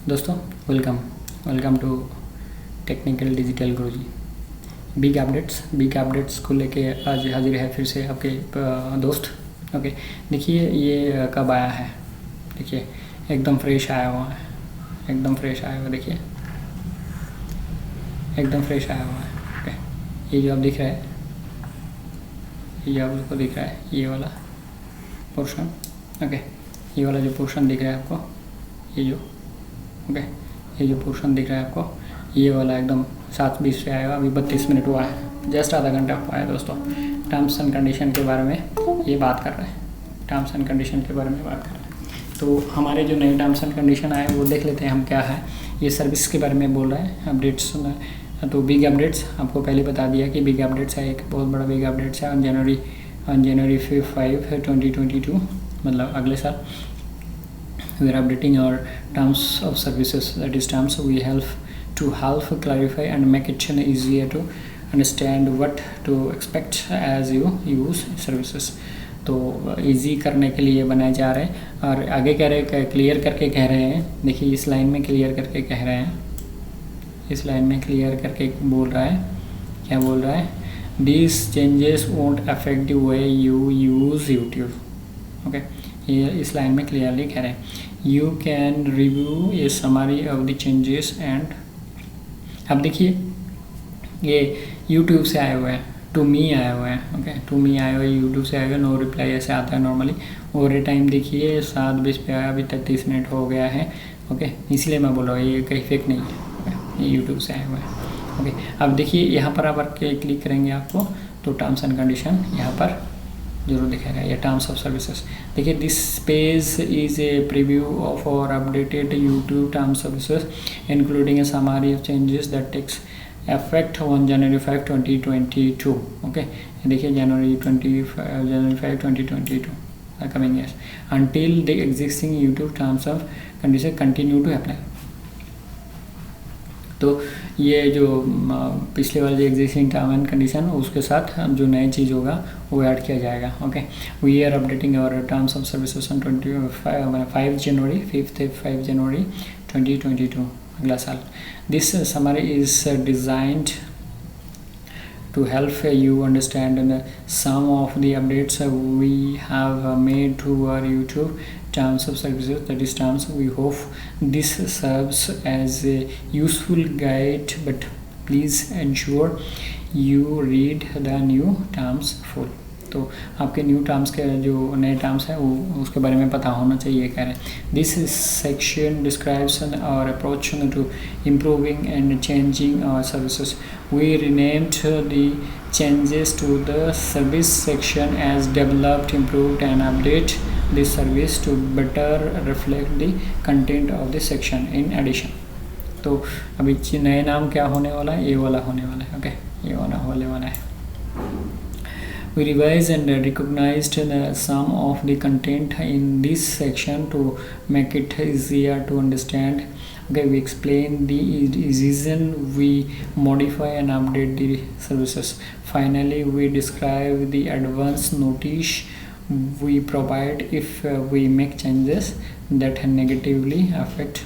दोस्तों welcome to technical digital Guruji. Big updates को लेके आज हाजिर है फिर से आपके दोस्त। ओके, देखिए ये कब आया है। देखिए एकदम फ्रेश आया हुआ है, देखिए एकदम फ्रेश आया हुआ है। ओके, ये जो आप दिख रहा है, ये आपको दिख रहा है ये वाला पोर्शन। ओके, ये वाला जो पोर्शन दिख रहा है आपको, ये जो पोर्शन दिख रहा है आपको, ये वाला एकदम 7:20 पे आएगा। अभी 32 मिनट हुआ है, जस्ट आधा घंटा हुआ है। दोस्तों टर्म्स एंड कंडीशन के बारे में ये बात कर रहे हैं, तो हमारे जो नए टर्म्स एंड कंडीशन आए वो देख लेते हैं हम क्या है। ये सर्विस के बारे में बोल रहे हैं, अपडेट्स। तो बिग अपडेट्स आपको पहले बता दिया कि बिग अपडेट्स है, एक बहुत बड़ा बिग अपडेट्स है ऑन जनवरी 5, 2022, मतलब अगले साल। We are updating our terms of services, that is terms we help clarify and make it easier to understand what to expect as you use services। तो easy करने के लिए बनाए जा रहे हैं और आगे कह रहे क्लियर करके कह रहे हैं। देखिए इस लाइन में क्लियर करके कह रहे हैं, इस लाइन में क्लियर करके बोल रहा है, क्या बोल रहा है, these changes won't affect the way you use YouTube। Okay, ये इस लाइन में क्लियरली कह रहे हैं। You can review A summary of the changes and, अब देखिए ये यूट्यूब से आए हुए हैं, टू मी आए हुए हैं। ओके, टू मी आए हुए यूट्यूब से आए हुए, नो रिप्लाई ऐसे आता है नॉर्मली। ओवर टाइम देखिए 7:20 पे आया, अभी 33 मिनट हो गया है। ओके, इसलिए मैं बोल रहा हूँ ये कहीं फेक नहीं है, ये यूट्यूब से आए हुए हैं। ओके, अब देखिए यहाँ पर आप क्लिक करेंगे आपको तो टर्म्स एंड कंडीशन यहाँ पर जरूर दिखाएगा, ये टर्म्स ऑफ सर्विसेज। देखिए this page is a preview of our updated YouTube terms services including a summary of changes that takes effect on January 5, 2022। Okay, देखिए January 5, 2022 coming years until the existing YouTube terms of condition continue to apply. तो ये जो पिछले वाले जो existing term and condition उसके साथ जो नई चीज़ होगा वो ऐड किया जाएगा। Okay, we are updating our terms of services on 5 January 2022, अगला साल। This summary is designed to help you understand some of the updates we have made to our YouTube terms of services, that is terms. We hope this serves as a useful guide, but please ensure you read the new terms full। तो आपके new terms के जो नए terms हैं वो उसके बारे में पता होना चाहिए, कह रहे हैं। This section describes our approach to improving and changing our services. We renamed the changes to the service section as developed, improved and update this service to better reflect the content of this section in addition. तो अभी नए नाम क्या होने वाला है, ये वाला होने वाला है। ओके, ये वाला होने वाला है। We revised and recognized some of the content in this section to make it easier to understand. Okay, we explain the reason we modify and update the services. Finally, we describe the advance notice we provide if we make changes that negatively affect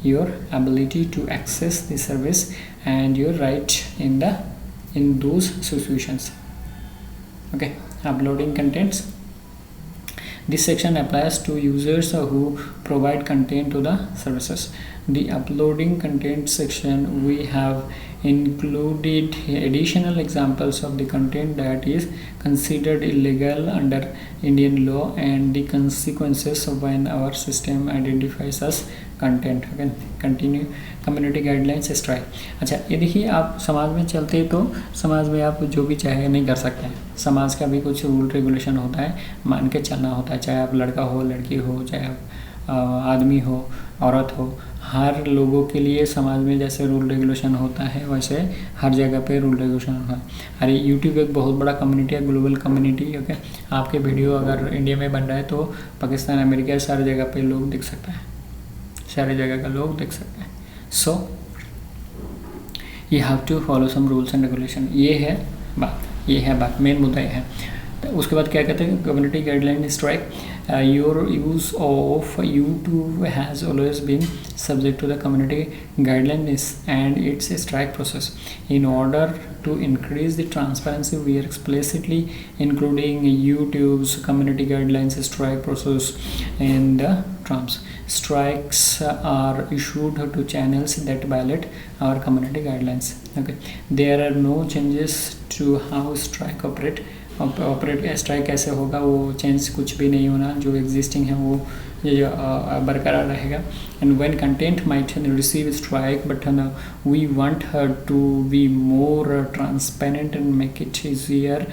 your ability to access the service and your right in those situations। Okay, uploading contents. This section applies to users who provide content to the services. The uploading content section, we have included additional examples of the content that is considered illegal under Indian law and the consequences when our system identifies as content। Okay, continue community guidelines strike. अच्छा, ये देखिए आप समाज में चलते तो समाज में आप जो भी चाहे नहीं कर सकते हैं। समाज का भी कुछ रूल रेगुलेशन होता है, मान के चलना होता है, चाहे आप लड़का हो लड़की हो, चाहे आप आदमी हो औरत हो, हर लोगों के लिए समाज में जैसे रूल रेगुलेशन होता है वैसे हर जगह पे रूल रेगुलेशन होता है। अरे यूट्यूब एक बहुत बड़ा कम्युनिटी है, ग्लोबल कम्युनिटी। ओके, आपके वीडियो अगर इंडिया में बन रहा है तो पाकिस्तान, अमेरिका सारी जगह पे लोग देख सकते हैं, सारी जगह का लोग देख सकते हैं। So you have to follow some rules and regulation. ये है बात, मेन मुद्दा ये है। उसके बाद क्या कहते हैं, community guideline strike, your use of YouTube has always been subject to the community guidelines and its strike process. In order to increase the transparency, we are explicitly including YouTube's community guidelines strike process in the terms. Strikes are issued to channels that violate our community guidelines. Okay, there are no changes to how strike operate. Strike कैसे होगा, वो change कुछ भी नहीं होना, जो existing है वो बरकरार रहेगा. And when content might receive strike but we want to be more transparent and make it easier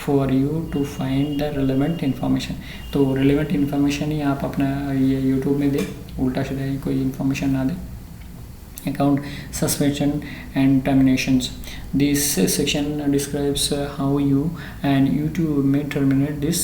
for you to find the relevant information. तो रिलेवेंट इन्फॉर्मेशन ही आप अपना ये यूट्यूब में दें, उल्टा सीधा कोई इन्फॉर्मेशन ना दें. Account suspension and terminations. This section describes how you and YouTube may terminate this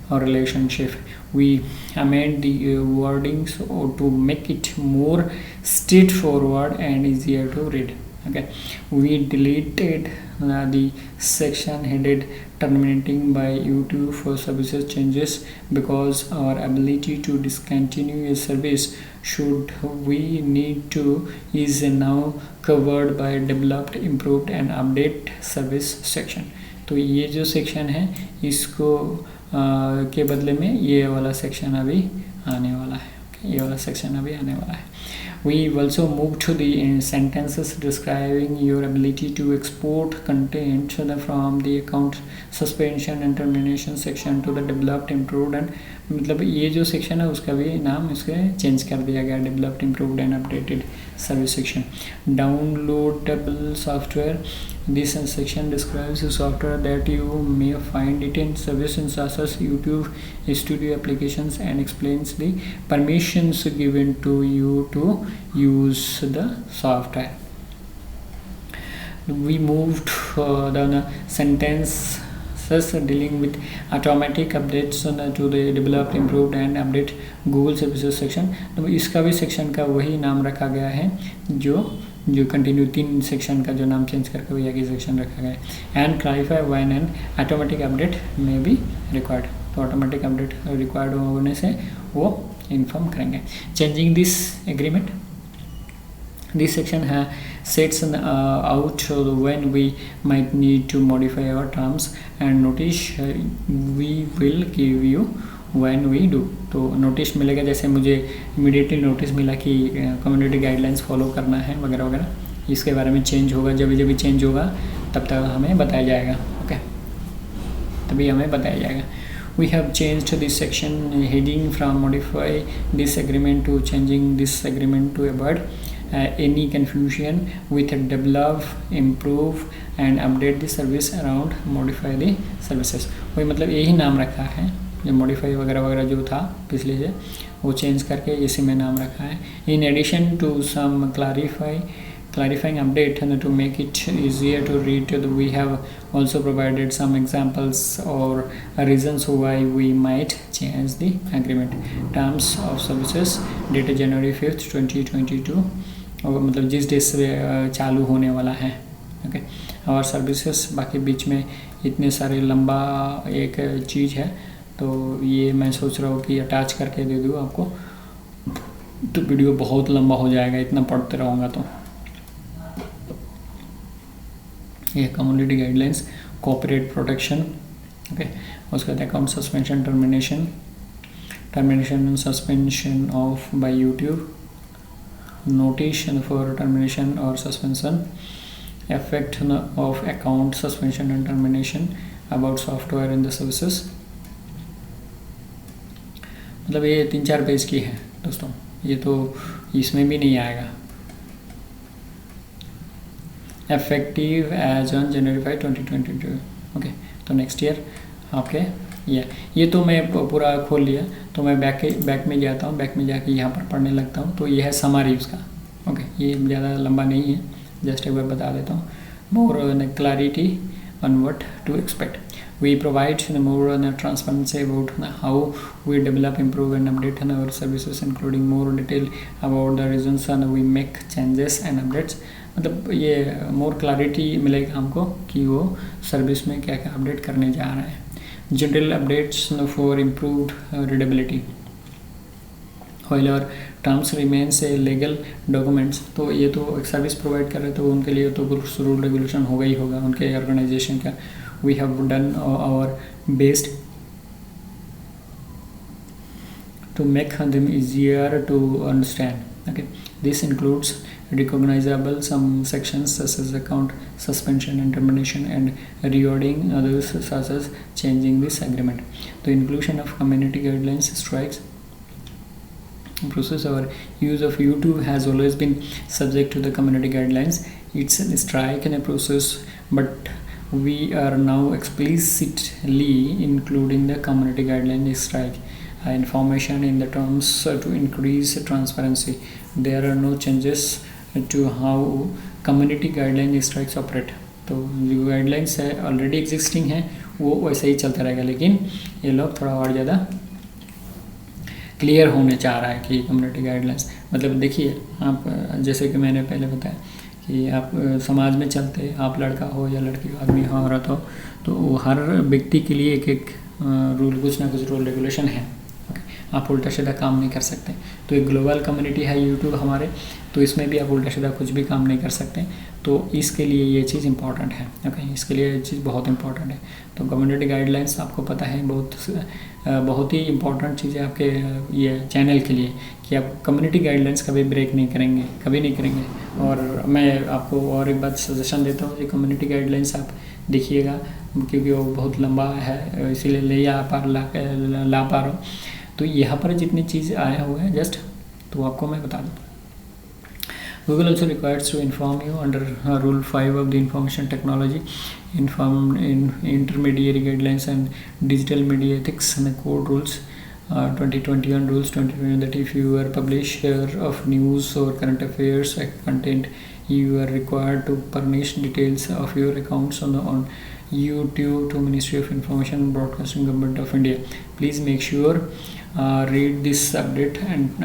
relationship. We amend the wordings to make it more straightforward and easier to read. Okay, we deleted the section headed terminating by YouTube for services changes because our ability to discontinue a service should we need to is now covered by developed, improved and update service section. तो ये जो section है इसको के बदले में ये वाला सेक्शन अभी आने वाला है. Okay, ये वाला सेक्शन अभी आने वाला है. We also move to the sentences describing your ability to export content from the account suspension and termination section to the developed, improved and मतलब ये जो सेक्शन है उसका भी नाम इसके चेंज कर दिया गया, developed, improved and updated service section. Downloadable software. This section describes the software that you may find it in services such as YouTube Studio applications and explains the permissions given to you to use the software. We moved the sentences dealing with automatic updates to the developed, improved and update Google services section. तो इसका भी section का वही नाम रखा गया है जो कंटिन्यू 3 सेक्शन का जो नाम चेंज करके वही आगे सेक्शन रखा गया है. And clarify when an automatic update में बी रिक्वायर्ड. तो ऑटोमेटिक अपडेट रिक्वायर्ड होने से वो इन्फॉर्म करेंगे. Changing this agreement. This section sets out when we might need to modify our terms and notice we will give you when we do. तो notice मिलेगा, जैसे मुझे immediately notice मिला कि कम्युनिटी गाइडलाइंस फॉलो करना है वगैरह वगैरह, इसके बारे में चेंज होगा. जब भी चेंज होगा तब तक हमें बताया जाएगा. ओके, तभी हमें बताया जाएगा. We have changed this section heading from modify this agreement to changing this agreement to avoid any confusion with develop, improve and update the service around modify the services. वही मतलब यही नाम रखा है, जो modify वगैरह वगैरह जो था पिछले से वो चेंज करके इसी में नाम रखा है. In addition to some clarifying update and to make it easier to read, we have also provided some examples or reasons why we might change the agreement. Terms of services dated January 5th 2022, और मतलब जिस date से चालू होने वाला है. Okay, और services बाकी बीच में इतने सारे लंबा एक चीज़ है, तो ये मैं सोच रहा हूँ कि अटैच करके दे दूँ आपको, तो वीडियो बहुत लंबा हो जाएगा इतना पढ़ते रहूँगा. तो ये community guidelines, copyright protection. Okay, उसके बाद account suspension, termination and suspension of by YouTube, notice for termination or suspension, effect of account suspension and termination, about software and the services. मतलब ये 3-4 पेज की है दोस्तों, ये तो इसमें भी नहीं आएगा. effective as on January 5, 2022. Okay, तो नेक्स्ट ईयर आपके ये तो मैं पूरा खोल लिया. तो मैं बैक में जाता हूँ, बैक में जाके यहाँ पर पढ़ने लगता हूँ. तो ये है समरी उसका. ओके, ये ज़्यादा लंबा नहीं है, जस्ट एक बार बता देता हूँ. More clarity on what to expect. We provide more transparency about how we develop, improve and update our services, including more detail about the reasons and we make changes and updates. मतलब ये more clarity मिलेगा हमको कि वो service में क्या क्या update करने जा रहे हैं. General updates for improved readability. While our terms remains a legal documents, तो ये तो एक सर्विस प्रोवाइड कर रहे तो उनके लिए तो कुछ रूल रेगुलेशन होगा ही होगा उनके ऑर्गेनाइजेशन का. We have done our best to make them easier to understand. Okay, this includes recognizable some sections such as account suspension and termination and rewarding others such as changing this agreement. The inclusion of community guidelines strikes process. Our use of YouTube has always been subject to the community guidelines. It's a strike in a process, but we are now explicitly including the community guideline strike information in the terms to increase transparency. There are no changes to how community guideline strikes operate. तो जो guidelines है already existing है वो वैसे ही चलता रहेगा, लेकिन ये लोग थोड़ा और ज़्यादा क्लियर होने चाह रहा है कि कम्युनिटी गाइडलाइंस मतलब देखिए आप जैसे कि मैंने पहले बताया कि आप समाज में चलते आप लड़का हो या लड़की आदमी हो औरत हो तो हर व्यक्ति के लिए एक रूल कुछ ना कुछ रूल रेगुलेशन है. आप उल्टा सीधा काम नहीं कर सकते. तो एक ग्लोबल कम्युनिटी है यूट्यूब हमारे, तो इसमें भी आप उल्टा सीधा कुछ भी काम नहीं कर सकते. तो इसके लिए ये चीज़ इंपॉर्टेंट है. ओके, इसके लिए ये चीज़ बहुत इंपॉर्टेंट है. तो कम्युनिटी गाइडलाइंस आपको पता है बहुत ही इंपॉर्टेंट चीज़ है आपके ये चैनल के लिए कि आप कम्युनिटी गाइडलाइंस कभी ब्रेक नहीं करेंगे, कभी नहीं करेंगे. और मैं आपको और एक बात सजेशन देता हूँ कि कम्युनिटी गाइडलाइंस आप देखिएगा क्योंकि वो बहुत लंबा है इसीलिए ला पा रहा हूँ. तो यहाँ पर जितनी चीज़ आया हुआ है जस्ट तो आपको मैं बता दूँ. Google also requires to inform you under Rule 5 of the Information Technology Intermediary Guidelines and Digital Media Ethics and Code Rules 2021 Rules 2020 that if you are publisher of news or current affairs content, you are required to furnish details of your accounts on YouTube to Ministry of Information and Broadcasting Government of India. Please make sure read this update and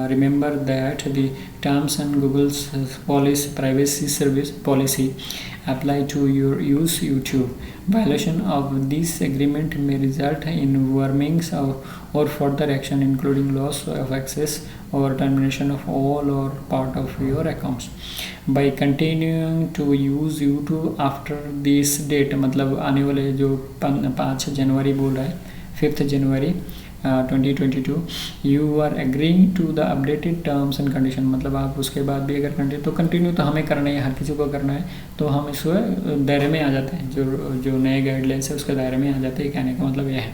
remember that the terms and Google's privacy service policy apply to your use YouTube. Violation of this agreement may result in warnings or further action including loss of access or termination of all or part of your accounts. By continuing to use YouTube after this date मतलब आने वाले जो 5 जनवरी बोल रहा है 5th January 2022 you are agreeing to the updated terms and condition. मतलब आप उसके बाद भी अगर तो कंटिन्यू तो हमें करना है, हर किसी को करना है. तो हम इस दायरे में आ जाते हैं, जो नए गाइडलाइंस है उसके दायरे में आ जाते हैं. कहने का मतलब यह है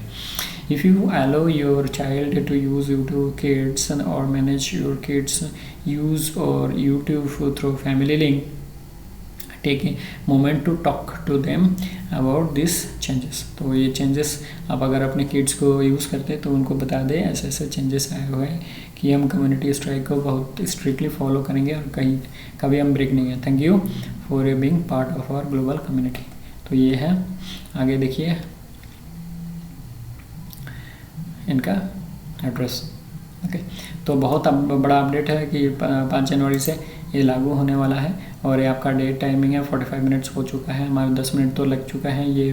if you allow your child to use YouTube Kids or manage your kids use or YouTube through family link, take a moment to talk to them about these changes. तो ये changes आप अगर अपने kids को use करते हैं तो उनको बता दें ऐसे ऐसे changes आए हुए हैं कि हम community strike को बहुत strictly follow करेंगे और कभी हम break नहीं है. Thank you for being part of our global community. तो ये है, आगे देखिए इनका एड्रेस. ओके, तो बहुत बड़ा अपडेट है कि 5 जनवरी से ये लागू होने वाला है और ये आपका डेट टाइमिंग है 45 मिनट्स हो चुका है, हमारे 10 मिनट तो लग चुका है. ये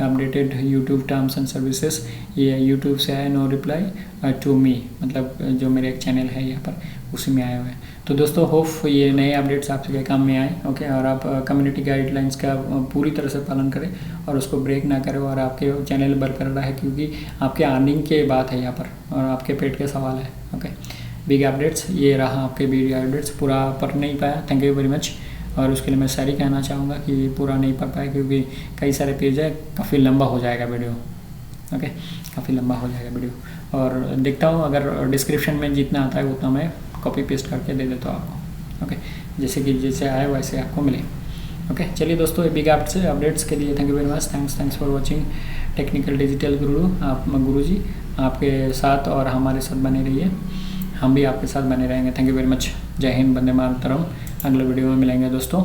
updated YouTube terms and services ये यूट्यूब से आया, नो रिप्लाई टू मी मतलब जो मेरे एक चैनल है यहाँ पर उसी में आए हुए हैं. तो दोस्तों होप ये नए अपडेट्स आपके काम में आए. ओके, और आप कम्युनिटी गाइडलाइंस का पूरी तरह से पालन करें और उसको ब्रेक ना करें और आपके चैनल बरकरार है क्योंकि आपके अर्निंग के बात है यहाँ पर और आपके पेट के सवाल है. ओके, बिग अपडेट्स ये रहा आपके बिग अपडेट्स. पूरा पढ़ नहीं पाया, थैंक यू वेरी मच. और उसके लिए मैं सारी कहना चाहूँगा कि पूरा नहीं पढ़ पाया क्योंकि कई सारे पेज है, काफ़ी लंबा हो जाएगा वीडियो. ओके, काफ़ी लंबा हो जाएगा वीडियो. और देखता हूँ अगर डिस्क्रिप्शन में जितना आता है उतना मैं कॉपी पेस्ट करके दे देता हूँ आपको. ओके, जैसे आए वैसे आपको मिले. ओके, चलिए दोस्तों ये बिग अपडेट्स के लिए thank you very much. Thanks for watching technical digital गुरु. आप गुरु जी आपके साथ और हमारे साथ बने रहिए, हम भी आपके साथ बने रहेंगे. Thank you very much. जय हिंद, वंदे मातरम. अगले वीडियो में मिलेंगे दोस्तों.